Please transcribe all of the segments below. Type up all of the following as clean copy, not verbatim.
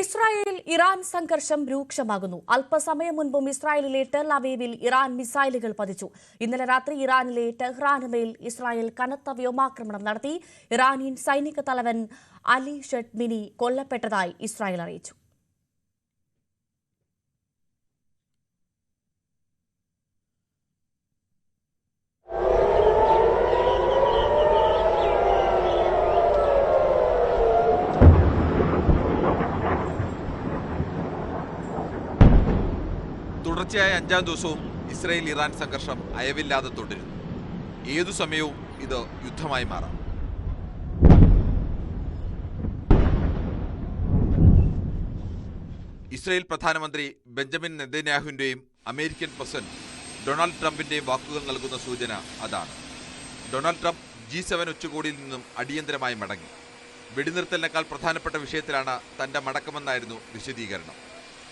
Israel Iran സംഘർഷം രൂക്ഷമാകുന്നു. അല്പസമയം മുൻപും ഇസ്രായേലിലെ ടെൽ അവീവിൽ ഇറാൻ മിസൈലുകൾ പതിച്ചു. ഇന്നലെ രാത്രി ഇറാനിലെ ടെഹ്റാന് മേൽ ഇസ്രായേൽ കനത്ത വ്യോമാക്രമണം നടത്തി. ഇറാനിയൻ സൈനിക തലവൻ അലി ഷഡ്മിനി കൊല്ലപ്പെട്ടതായി ഇസ്രായേൽ അറിയിച്ചു. തുടർച്ചയായ അഞ്ചാം ദിവസവും ഇസ്രായേൽ ഇറാൻ സംഘർഷം അയവില്ലാതെ തുടരുന്നു. ഏതു സമയവും ഇത് യുദ്ധമായി മാറാം. ഇസ്രായേൽ പ്രധാനമന്ത്രി ബെഞ്ചമിൻ നെതന്യാഹുവിന്റെയും അമേരിക്കൻ പ്രസിഡന്റ് ഡൊണാൾഡ് ട്രംപിന്റെയും വാക്കുകൾ നൽകുന്ന സൂചന അതാണ്. ഡൊണാൾഡ് ട്രംപ് G7 ഉച്ചകോടിയിൽ നിന്നും അടിയന്തരമായി മടങ്ങി. വെടിനിർത്തലിനേക്കാൾ പ്രധാനപ്പെട്ട വിഷയത്തിലാണ് തന്റെ മടക്കമെന്നായിരുന്നു വിശദീകരണം.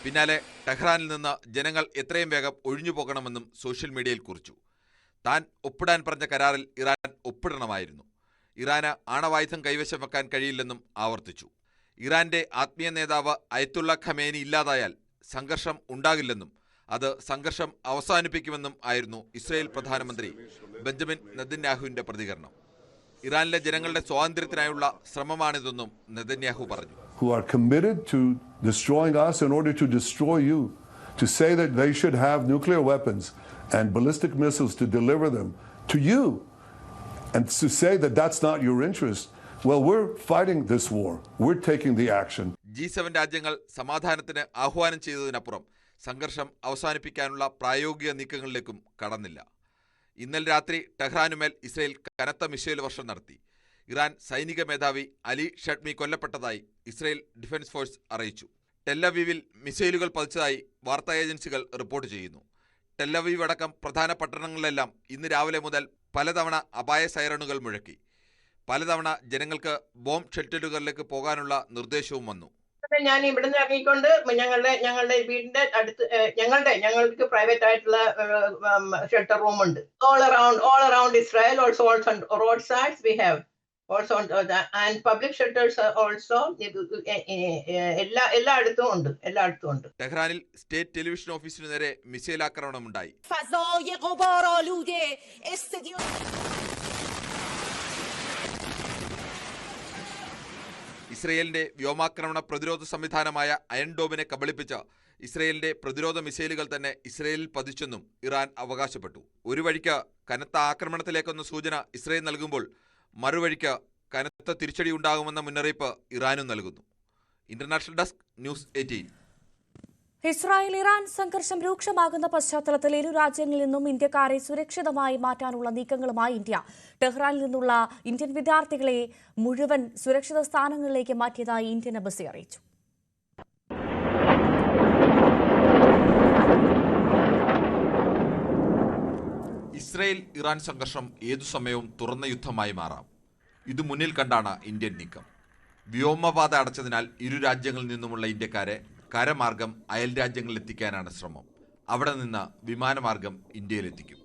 പിന്നാലെ ടെഹ്റാനിൽ നിന്ന് ജനങ്ങൾ എത്രയും വേഗം ഒഴിഞ്ഞു പോകണമെന്നും സോഷ്യൽ മീഡിയയിൽ കുറിച്ചു. താൻ ഒപ്പിടാൻ പറഞ്ഞ കരാറിൽ ഇറാൻ ഒപ്പിടണമായിരുന്നു. ഇറാന് ആണവായുധം കൈവശം വെക്കാൻ കഴിയില്ലെന്നും ആവർത്തിച്ചു. ഇറാന്റെ ആത്മീയ നേതാവ് അയത്തുള്ള ഖമേനി ഇല്ലാതായാൽ സംഘർഷം ഉണ്ടാകില്ലെന്നും അത് സംഘർഷം അവസാനിപ്പിക്കുമെന്നും ആയിരുന്നു ഇസ്രായേൽ പ്രധാനമന്ത്രി ബെഞ്ചമിൻ നെതന്യാഹുവിന്റെ പ്രതികരണം. ഇറാനിലെ ജനങ്ങളുടെ സ്വാതന്ത്ര്യത്തിനായുള്ള ശ്രമമാണിതെന്നും നെതന്യാഹു പറഞ്ഞു. Who are committed to destroying us in order to destroy you, to say that they should have nuclear weapons and ballistic missiles to deliver them to you, and to say that that's not your interest. Well, we're fighting this war. We're taking the action. G7 രാജ്യങ്ങൾ സമാധാനത്തിന് ആഹ്വാനം ചെയ്തതിനപ്പുറം സംഘർഷം അവസാനിപ്പിക്കാനുള്ള പ്രായോഗിക നീക്കങ്ങളിലേക്കും കടന്നില്ല. ഇന്നലെ രാത്രി ടെഹ്റാനുമേൽ Israel കനത്ത missile വർഷം നടത്തി. ഇറാൻ സൈനിക മേധാവി അലി ഷഡ്മി കൊല്ലപ്പെട്ടതായി ഇസ്രായേൽ ഡിഫൻസ് ഫോഴ്സ് അറിയിച്ചു. ടെല്ലവീവിൽ മിസൈലുകൾ പതിച്ചതായി വാർത്താ ഏജൻസികൾ റിപ്പോർട്ട് ചെയ്യുന്നു. ടെല്ലവീവ് അടക്കം പ്രധാന പട്ടണങ്ങളിലെല്ലാം ഇന്ന് രാവിലെ മുതൽ പലതവണ അപായ സൈറണുകൾ മുഴക്കി. പലതവണ ജനങ്ങൾക്ക് ബോംബ് ഷെൽട്ടറുകളിലേക്ക് പോകാനുള്ള നിർദ്ദേശവും വന്നു. ഞാൻ ഇവിടുന്ന് ഇറങ്ങിക്കൊണ്ട് ഞങ്ങളുടെ വീടിന്റെ അടുത്ത് ഞങ്ങൾക്ക് പ്രൈവറ്റ് ആയിട്ടുള്ള ഷെൽട്ടർ റൂം ഉണ്ട്. All around Israel, also on road sides we have also and public shelters also എല്ലായിടത്തും ഉണ്ട്. ടെഹ്റാനിൽ സ്റ്റേറ്റ് ടെലിവിഷൻ ഓഫീസിനു നേരെ മിസൈൽ ആക്രമണം ഉണ്ടായി. ഇസ്രയേലിന്റെ വ്യോമാക്രമണ പ്രതിരോധ സംവിധാനമായ അയൺ ഡോമിനെ കബളിപ്പിച്ച ഇസ്രയേലിന്റെ പ്രതിരോധ മിസൈലുകൾ തന്നെ ഇസ്രയേലിൽ പതിച്ചെന്നും ഇറാൻ അവകാശപ്പെട്ടു. ഒരു വഴിക്ക് കനത്ത ആക്രമണത്തിലേക്കൊന്ന സൂചന ഇസ്രയേൽ നൽകുമ്പോൾ മറുവഴിക്ക് കനത്ത തിരിച്ചടി ഉണ്ടാകുമെന്ന മുന്നറിയിപ്പ് ഇറാനും നൽകുന്നു. International desk, news 18. Israel Iran സംഘർഷം രൂക്ഷമാകുന്ന പശ്ചാത്തലത്തിൽ ഇരു രാജ്യങ്ങളിൽ നിന്നും ഇന്ത്യക്കാരെ സുരക്ഷിതമായി മാറ്റാനുള്ള നീക്കങ്ങളുമായി ഇന്ത്യ. ടെഹ്റാനിൽ നിന്നുള്ള ഇന്ത്യൻ വിദ്യാർത്ഥികളെ മുഴുവൻ സുരക്ഷിത സ്ഥാനങ്ങളിലേക്ക് മാറ്റിയതായി ഇന്ത്യൻ എംബസി അറിയിച്ചു. ഇസ്രായേൽ ഇറാൻ സംഘർഷം ഏതു സമയവും തുറന്ന യുദ്ധമായി മാറാം. ഇത് മുന്നിൽ കണ്ടാണ് ഇന്ത്യൻ നീക്കം. വ്യോമപാത അടച്ചതിനാൽ ഇരു രാജ്യങ്ങളിൽ നിന്നുമുള്ള ഇന്ത്യക്കാരെ കരമാർഗം അയൽ രാജ്യങ്ങളിലെത്തിക്കാനാണ് ശ്രമം. അവിടെ നിന്ന് വിമാനമാർഗം ഇന്ത്യയിലെത്തിക്കും.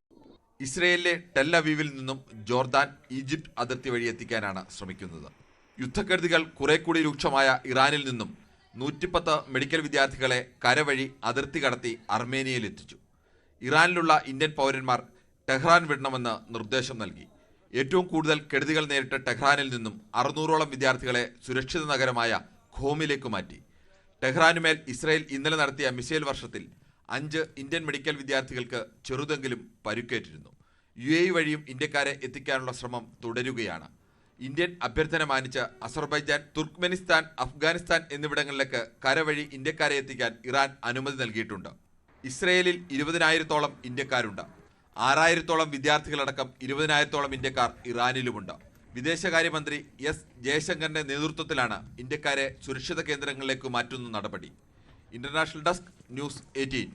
ഇസ്രയേലിലെ ടെൽ അവീവിൽ നിന്നും ജോർദാൻ, ഈജിപ്ത് അതിർത്തി വഴി എത്തിക്കാനാണ് ശ്രമിക്കുന്നത്. യുദ്ധക്കെടുതികൾ കുറെ കൂടി രൂക്ഷമായ ഇറാനിൽ നിന്നും 110 മെഡിക്കൽ വിദ്യാർത്ഥികളെ കരവഴി അതിർത്തി കടത്തി അർമേനിയയിലെത്തിച്ചു. ഇറാനിലുള്ള ഇന്ത്യൻ പൗരന്മാർ ടെഹ്റാൻ വിടണമെന്ന് നിർദ്ദേശം നൽകി. ഏറ്റവും കൂടുതൽ കെടുതികൾ നേരിട്ട ടെഹ്റാനിൽ നിന്നും 600ഓളം വിദ്യാർത്ഥികളെ സുരക്ഷിത നഗരമായ ഖോമിലേക്ക് മാറ്റി. ടെഹ്റാനുമേൽ ഇസ്രായേൽ ഇന്നലെ നടത്തിയ മിസൈൽ വർഷത്തിൽ 5 ഇന്ത്യൻ മെഡിക്കൽ വിദ്യാർത്ഥികൾക്ക് ചെറുതെങ്കിലും പരുക്കേറ്റിരുന്നു. UAE വഴിയും ഇന്ത്യക്കാരെ എത്തിക്കാനുള്ള ശ്രമം തുടരുകയാണ്. ഇന്ത്യൻ അഭ്യർത്ഥന മാനിച്ച് അസർബൈജാൻ, തുർക്ക്മെനിസ്ഥാൻ, അഫ്ഗാനിസ്ഥാൻ എന്നിവിടങ്ങളിലേക്ക് കരവഴി ഇന്ത്യക്കാരെ എത്തിക്കാൻ ഇറാൻ അനുമതി നൽകിയിട്ടുണ്ട്. ഇസ്രായേലിൽ 20,000-ഓളം ഇന്ത്യക്കാരുണ്ട്. 6,000-ഓളം വിദ്യാർത്ഥികളടക്കം 20,000-ഓളം ഇന്ത്യക്കാർ ഇറാനിലുമുണ്ട്. വിദേശകാര്യമന്ത്രി S. ജയശങ്കറിന്റെ നേതൃത്വത്തിലാണ് ഇന്ത്യക്കാരെ സുരക്ഷിത കേന്ദ്രങ്ങളിലേക്ക് മാറ്റുന്ന നടപടി. International desk, news 18.